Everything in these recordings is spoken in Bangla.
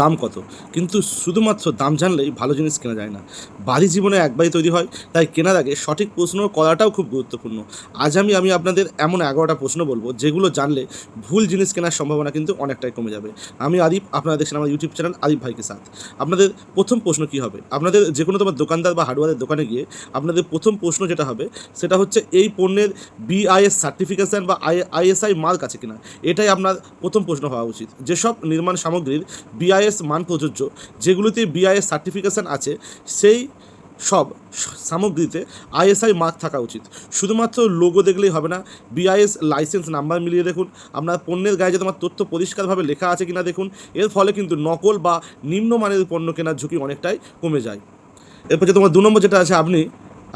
দাম কত, কিন্তু শুধুমাত্র দাম জানলেই ভালো জিনিস কেনা যায় না। বাড়ি জীবনে একবারই তৈরি হয়, তাই কেনার আগে সঠিক প্রশ্ন করাটাও খুব গুরুত্বপূর্ণ। আজ আমি আপনাদের এমন 11টা প্রশ্ন বলবো যেগুলো জানলে ভুল জিনিস কেনার সম্ভাবনা কিন্তু অনেকটাই কমে যাবে। আমি আরিফ, আপনারা দেখছেন আমার ইউটিউব চ্যানেল আরিফ ভাইকে সাথ। আপনাদের প্রথম প্রশ্ন কী হবে? আপনাদের যে কোনো তোমার দোকানদার বা হার্ডওয়্যারের দোকানে গিয়ে আপনাদের প্রথম প্রশ্ন যেটা হবে সেটা হচ্ছে এই পণ্যের বিআইএস সার্টিফিকেশান বা আইএসআই মার্ক আছে কিনা। এটাই আপনার প্রথম প্রশ্ন হওয়া উচিত। যেসব নির্মাণ সামগ্রীর বিআইএস মান প্রযোজ্য, যেগুলোতে বিআইএস সার্টিফিকেশান আছে, সেই সব সামগ্রীতে আইএসআই মার্ক থাকা উচিত। শুধুমাত্র লোগো দেখলেই হবে না, বিআইএস লাইসেন্স নাম্বার মিলিয়ে দেখুন। আপনার পণ্যের গায়ে যে তোমার তথ্য পরিষ্কারভাবে লেখা আছে কিনা দেখুন। এর ফলে কিন্তু নকল বা নিম্নমানের পণ্য কেনার ঝুঁকি অনেকটাই কমে যায়। এরপর যে তোমার 2 নম্বর যেটা আছে, আপনি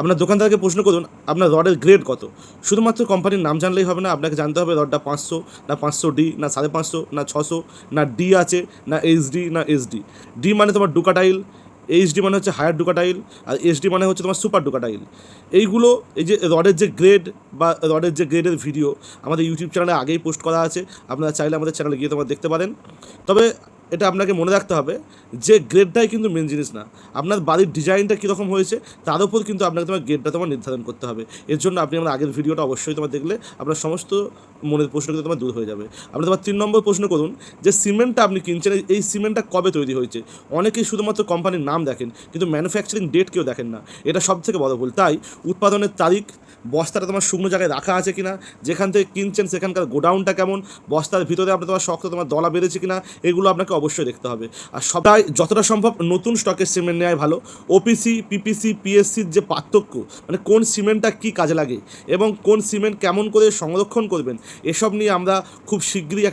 আপনার দোকানদারকে প্রশ্ন করুন আপনার রডের গ্রেড কত। শুধুমাত্র কোম্পানির নাম জানলেই হবে না, আপনাকে জানতে হবে রডটা 500 না 500D না 550 না 600 না ডি আছে না এইচডি না এসডি। ডি মানে তোমার ডুকাটাইল, এইচডি মানে হচ্ছে হায়ার ডুকাটাইল, আর এসডি মানে হচ্ছে তোমার সুপার ডুকাটাইল। এইগুলো, এই যে রডের যে গ্রেড বা রডের যে গ্রেডের ভিডিও আমাদের ইউটিউব চ্যানেলে আগেই পোস্ট করা আছে, আপনারা চাইলে আমাদের চ্যানেলে গিয়ে তোমরা দেখতে পারেন। তবে এটা আপনাকে মনে রাখতে হবে যে গ্রেডটাই কিন্তু মেন জিনিস না, আপনার বাড়ির ডিজাইনটা কীরকম হয়েছে তার উপর কিন্তু আপনাকে তোমার গ্রেডটা তোমার নির্ধারণ করতে হবে। এর জন্য আপনি আমার আগের ভিডিওটা অবশ্যই তোমার দেখলে আপনার সমস্ত মনের প্রশ্ন কিন্তু তোমার দূর হয়ে যাবে। আপনি তোমার 3 নম্বর প্রশ্ন করুন যে সিমেন্টটা আপনি কিনছেন, এই সিমেন্টটা কবে তৈরি হয়েছে। অনেকেই শুধুমাত্র কোম্পানির নাম দেখেন কিন্তু ম্যানুফ্যাকচারিং ডেট কেউ দেখেন না, এটা সবথেকে বড় ভুল। তাই উৎপাদনের তারিখ, বস্তাটা তোমার শুকনো জায়গায় রাখা আছে কিনা, যেখান থেকে কিনছেন সেখানকার গোডাউনটা কেমন, বস্তার ভিতরে আপনার তোমার শক্ত তোমার দলা বেড়েছে কিনা, এগুলো আপনাকে অবশ্যই দেখতে হবে। আর সবাই যতটা সম্ভব নতুন স্টকের সিমেন্ট নেওয়াই ভালো। ওপিসি, পিপিসি, পিএসসির যে পার্থক্য, মানে কোন সিমেন্টটা কী কাজে লাগে এবং কোন সিমেন্ট কেমন করে সংরক্ষণ করবেন, এসব নিয়ে আমরা খুব শীঘ্রই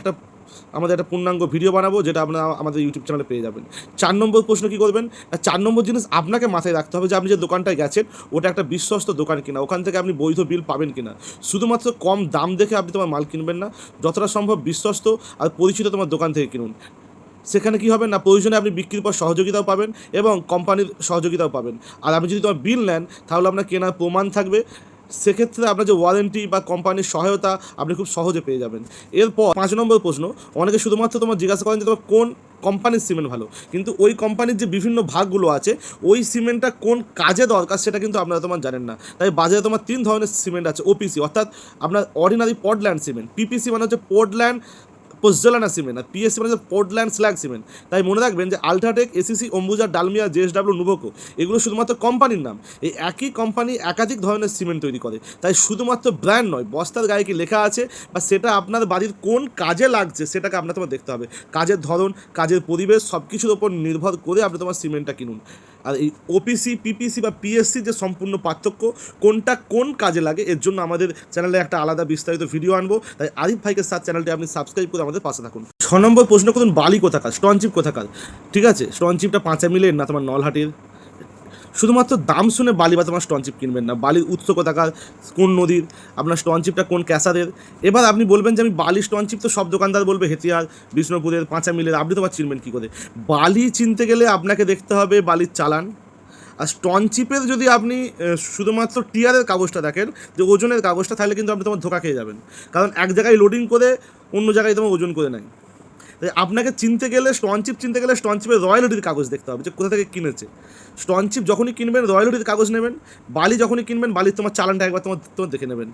আমাদের একটা পূর্ণাঙ্গ ভিডিও বানাবো, যেটা আপনারা আমাদের ইউটিউব চ্যানেলে পেয়ে যাবেন। 4 নম্বর প্রশ্ন কী করবেন? 4 নম্বর জিনিস আপনাকে মাথায় রাখতে হবে যে আপনি যে দোকানটায় গেছেন ওটা একটা বিশ্বস্ত দোকান কিনা, ওখান থেকে আপনি বৈধ বিল পাবেন কিনা। শুধুমাত্র কম দাম দেখে আপনি তোমার মাল কিনবেন না, যতটা সম্ভব বিশ্বস্ত আর পরিচিত তোমার দোকান থেকে কিনুন। সেখানে কী হবে না, প্রয়োজনে আপনি বিক্রির পর সহযোগিতাও পাবেন এবং কোম্পানির সহযোগিতাও পাবেন। আর আপনি যদি তোমার বিল নেন তাহলে আপনার কেনার প্রমাণ থাকবে, সেক্ষেত্রে আপনার যে ওয়ারেন্টি বা কোম্পানির সহায়তা আপনি খুব সহজে পেয়ে যাবেন। এরপর 5 নম্বর প্রশ্ন, অনেকে শুধুমাত্র তোমার জিজ্ঞাসা করেন যে তোমার কোন কোম্পানির সিমেন্ট ভালো, কিন্তু ওই কোম্পানির যে বিভিন্ন ভাগগুলো আছে, ওই সিমেন্টটা কোন কাজে দরকার সেটা কিন্তু আপনারা তোমার জানেন না। তাই বাজারে তোমার 3 ধরনের সিমেন্ট আছে। ওপিসি অর্থাৎ আপনার অর্ডিনারি পোর্টল্যান্ড সিমেন্ট, পিপিসি মানে হচ্ছে পোর্টল্যান্ড পোস্টজলানা সিমেন্ট, আর পিএসসি মানে হচ্ছে পোর্টল্যান্ড স্ল্যাগ সিমেন্ট। তাই মনে রাখবেন যে UltraTech, ACC, Ambuja, Dalmia, JSW, Nuvoco, এগুলো শুধুমাত্র কোম্পানির নাম। এই একই কোম্পানি একাধিক ধরনের সিমেন্ট তৈরি করে, তাই শুধুমাত্র ব্র্যান্ড নয়, বস্তার গায়ে কি লেখা আছে বা সেটা আপনার বাড়ির কোন কাজে লাগছে সেটাকে আপনার তোমার দেখতে হবে। কাজের ধরন, কাজের পরিবেশ সব কিছুর ওপর নির্ভর করে আপনি তোমার সিমেন্টটা কিনুন। আর এই ওপিসি, পিপিসি বা পিএসসি যে সম্পূর্ণ পার্থক্য, কোনটা কোন কাজে লাগে, এর জন্য আমাদের চ্যানেলে একটা আলাদা বিস্তারিত ভিডিও আনবো। তাই আরিফ ভাইকে সাথ চ্যানেলটি আপনি সাবস্ক্রাইব করে আমাদের পাশে থাকুন। 6 নম্বর প্রশ্ন করুন বালি কোথাকার, স্টোনচিপ কোথাকার। ঠিক আছে, স্টোনচিপটা 5 মিলের না তোমার নলহাটির। শুধুমাত্র দাম শুনে বালি বা তোমার স্টোনচিপ কিনবেন না, বালির উৎস কোথাকার, কোন নদীর, আপনার স্টোনচিপটা কোন ক্যাসারের। এবার আপনি বলবেন যে আমি বালি স্টোনচিপ তো সব দোকানদার বলবে হেতিয়ার, বিষ্ণুপুরের, 5 মিলের, আপনি তোমার চিনবেন কী করে। বালি চিনতে গেলে আপনাকে দেখতে হবে বালির চালান। আর স্টোনচিপের যদি আপনি শুধুমাত্র টিয়ারের কাগজটা দেখেন, যে ওজনের কাগজটা, তাহলে কিন্তু আপনি তোমার ধোকা খেয়ে যাবেন, কারণ এক জায়গায় লোডিং করে অন্য জায়গায় তোমার ওজন করে নেয়। তাই আপনাকে চিনতে গেলে, স্টোনচিপ চিনতে গেলে স্টোনচিপের রয়্যালটির কাগজ দেখতে হবে যে কোথা থেকে কিনেছে। স্টোনচিপ যখনই কিনবেন রয়্যালটির কাগজ নেবেন, বালি যখনই কিনবেন বালির তোমার চালানটা একবার তোমার দেখে নেবেন।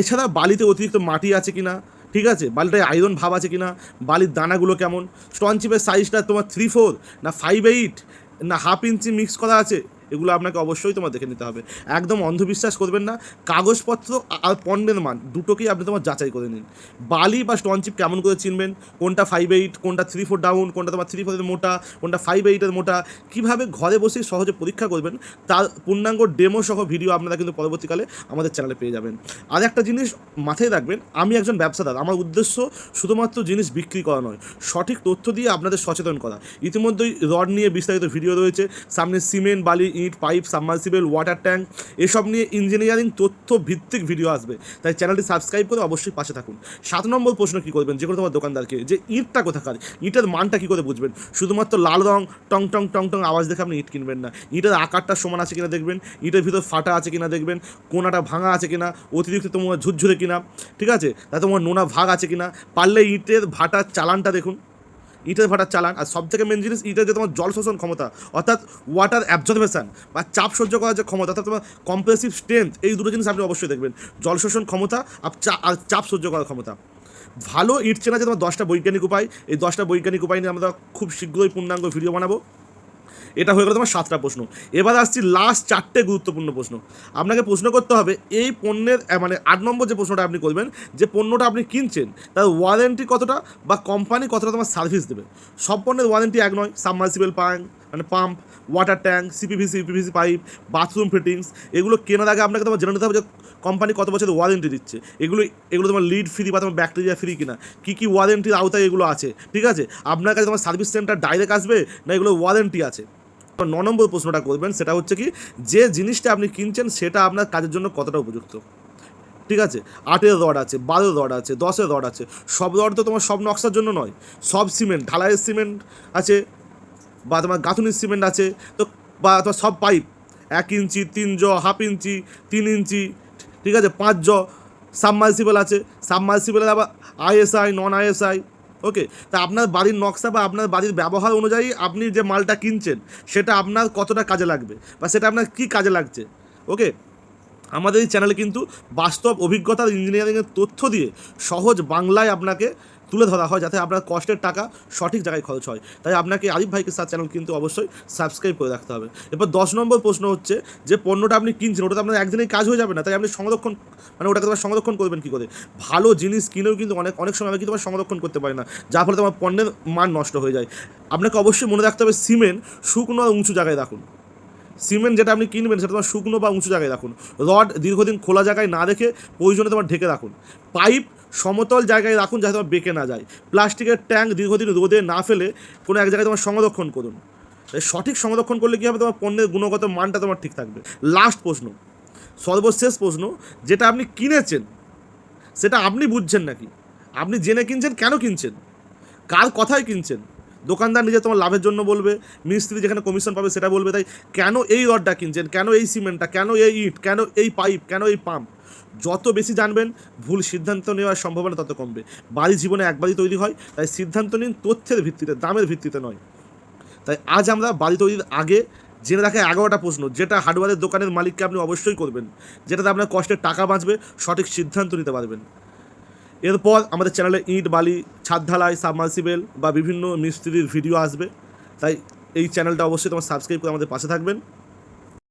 এছাড়া বালিতে অতিরিক্ত মাটি আছে কিনা, ঠিক আছে, বালিটায় আয়রন ভাব আছে কিনা, বালির দানাগুলো কেমন, স্টোনচিপের সাইজটা তোমার 3/4 না 5/8 না হাফ ইঞ্চি মিক্স করা আছে, এগুলো আপনাকে অবশ্যই তোমার দেখে নিতে হবে। একদম অন্ধবিশ্বাস করবেন না, কাগজপত্র আর পণ্যের মান দুটোকেই আপনি তোমার যাচাই করে নিন। বালি বা স্টোনচিপ কেমন করে চিনবেন, কোনটা 5/8, কোনটা 3/4 ডাউন, কোনটা তোমার 3/4 মোটা, কোনটা 5/8 মোটা, কীভাবে ঘরে বসেই সহজে পরীক্ষা করবেন তার পূর্ণাঙ্গ ডেমো সহ ভিডিও আপনারা কিন্তু পরবর্তীকালে আমাদের চ্যানেলে পেয়ে যাবেন। আর একটা জিনিস মাথায় রাখবেন, আমি একজন ব্যবসাদার, আমার উদ্দেশ্য শুধুমাত্র জিনিস বিক্রি করা নয়, সঠিক তথ্য দিয়ে আপনাদের সচেতন করা। ইতিমধ্যেই রড নিয়ে বিস্তারিত ভিডিও রয়েছে, সামনে সিমেন্ট, বালি, ইট, পাইপ, সাবমার্সিবল, ওয়াটার ট্যাঙ্ক, এসব নিয়ে ইঞ্জিনিয়ারিং তথ্য ভিত্তিক ভিডিও আসবে। তাই চ্যানেলটি সাবস্ক্রাইব করে অবশ্যই পাশে থাকুন। 7 নম্বর প্রশ্ন কী করবেন, যে কোনো তোমার দোকানদারকে, যে ইটটা কোথাকার, ইটের মানটা কী করে বুঝবেন। শুধুমাত্র লাল রং, টং টং টং টং আওয়াজ দেখে আপনি ইট কিনবেন না। ইটের আকারটা সমান আছে কিনা দেখবেন, ইটের ভিতর ফাটা আছে কিনা দেখবেন, কোনাটা ভাঙা আছে কিনা, অতিরিক্ত তোমার ঝুরঝুরে কিনা, ঠিক আছে, তা তোমার নোনা ভাগ আছে কিনা, পারলে ইটের ভাটার চালানটা দেখুন। ইটের ভাটার চালান, আর সব থেকে মেন জিনিস ইটের যে তোমার জল শোষণ ক্ষমতা অর্থাৎ ওয়াটার অ্যাবজর্বেশন বা চাপ সহ্য করার যে ক্ষমতা অর্থাৎ তোমার কম্প্রেসিভ স্ট্রেংথ, এই দুটো জিনিস আপনি অবশ্যই দেখবেন, জল শোষণ ক্ষমতা আর চাপ সহ্য করার ক্ষমতা। ভালো ইট চেনা যে তোমার 10টা বৈজ্ঞানিক উপায়, এই 10টা বৈজ্ঞানিক উপায় নিয়ে আমরা খুব শীঘ্রই পূর্ণাঙ্গ ভিডিও বানাবো। এটা হয়ে গেল তোমার 7টা প্রশ্ন। এবার আসছি লাস্ট 4টে গুরুত্বপূর্ণ প্রশ্ন। আপনাকে প্রশ্ন করতে হবে এই পণ্যের মানে 8 নম্বর যে প্রশ্নটা আপনি করবেন, যে পণ্যটা আপনি কিনছেন তার ওয়ারেন্টি কতটা বা কোম্পানি কতটা তোমার সার্ভিস দেবে। সব পণ্যের ওয়ারেন্টি এক নয়। Submersible pump, water tank, PVC pipe, bathroom fittings, এগুলো কেনার আগে আপনাকে তোমার জেনে নিতে হবে যে কোম্পানি কত বছরের ওয়ারেন্টি দিচ্ছে, এগুলো তোমার লিড ফ্রি বা তোমার ব্যাকটেরিয়া ফ্রি কিনা, কী ওয়ারেন্টির আওতায় এগুলো আছে, ঠিক আছে। আপনার কাছে তোমার সার্ভিস সেন্টার ডাইরেক্ট আসবে না এগুলো ওয়ারেন্টি আছে। 9 নম্বর প্রশ্নটা করবেন, সেটা হচ্ছে কি যে জিনিসটা আপনি কিনছেন সেটা আপনার কাজের জন্য কতটা উপযুক্ত, ঠিক আছে। 8-এর রড আছে, 12-এর রড আছে, 10-এর রড আছে, সব রড তো তোমার সব নকশার জন্য নয়। সব সিমেন্ট, ঢালাইয়ের সিমেন্ট আছে বা তোমার গাঁথুনির সিমেন্ট আছে, তো বা তোমার সব পাইপ 1 ইঞ্চি, 3 জ, হাফ ইঞ্চি, 3 ইঞ্চি, ঠিক আছে, 5 জ। সাবমার্সিবল আছে, সাবমার্সিবলের আবার আইএসআই, নন আইএসআই, ওকে। তা আপনার বাড়ির নকশা বা আপনার বাড়ির ব্যবহার অনুযায়ী আপনি যে মালটা কিনছেন সেটা আপনার কতটা কাজে লাগবে বা সেটা আপনার কী কাজে লাগছে, ওকে। আমাদের এই চ্যানেলে কিন্তু বাস্তব অভিজ্ঞতার ইঞ্জিনিয়ারিংয়ের তথ্য দিয়ে সহজ বাংলায় আপনাকে তুলে ধরা হয়, যাতে আপনার কষ্টের টাকা সঠিক জায়গায় খরচ হয়। তাই আপনাকে আরিফ ভাইকে চ্যানেল কিন্তু অবশ্যই সাবস্ক্রাইব করে রাখতে হবে। এরপর 10 নম্বর প্রশ্ন হচ্ছে যে পণ্যটা আপনি কিনছেন ওটা তো আপনার একদিনেই কাজ হয়ে যাবে না, তাই আপনি সংরক্ষণ মানে ওটাকে তোমার সংরক্ষণ করবেন কী করে। ভালো জিনিস কিনেও কিন্তু অনেক সময় কিন্তু তোমার সংরক্ষণ করতে পারে না, যার ফলে তোমার পণ্যের মান নষ্ট হয়ে যায়। আপনাকে অবশ্যই মনে রাখতে হবে সিমেন্ট শুকনো আর উঁচু জায়গায় রাখুন। সিমেন্ট যেটা আপনি কিনবেন সেটা তোমার শুকনো বা উঁচু জায়গায় রাখুন। রড দীর্ঘদিন খোলা জায়গায় না রেখে প্রয়োজনে তোমার ঢেকে রাখুন। পাইপ সমতল জায়গায় রাখুন যাতে তোমার বেঁকে না যায়। প্লাস্টিকের ট্যাঙ্ক দীর্ঘদিন রোদে না ফেলে কোনো এক জায়গায় তোমার সংরক্ষণ করুন। সঠিক সংরক্ষণ করলে কী হবে, তোমার পণ্যের গুণগত মানটা তোমার ঠিক থাকবে। লাস্ট প্রশ্ন, সর্বশেষ প্রশ্ন, যেটা আপনি কিনেছেন সেটা আপনি বুঝছেন নাকি, আপনি জেনে কিনছেন, কেন কিনছেন, কার কথায় কিনছেন। দোকানদার নিজে তোমার লাভের জন্য বলবে, মিস্ত্রি যেখানে কমিশন পাবে সেটা বলবে, তাই কেন এই রডটা কিনছেন, কেন এই সিমেন্টটা, কেন এই ইট, কেন এই পাইপ, কেন এই পাম্প, যত বেশি জানবেন ভুল সিদ্ধান্ত নেওয়ার সম্ভাবনা তত কমবে। বাড়ি জীবনে একবারই তৈরি হয়, তাই সিদ্ধান্ত নিন তথ্যের ভিত্তিতে, দামের ভিত্তিতে নয়। তাই আজ আমরা বাড়ি তৈরির আগে জেনে রাখা 11টা প্রশ্ন, যেটা হার্ডওয়্যারের দোকানের মালিককে আপনি অবশ্যই করবেন, যেটাতে আপনার কষ্টের টাকা বাঁচবে, সঠিক সিদ্ধান্ত নিতে পারবেন। এরপর আমাদের চ্যানেলে ইট, বালি, ছাদ ঢালাই, সাবমার্সিবল বা বিভিন্ন মিস্ত্রির ভিডিও আসবে, তাই এই চ্যানেলটা অবশ্যই তোমার সাবস্ক্রাইব করে আমাদের পাশে থাকবেন।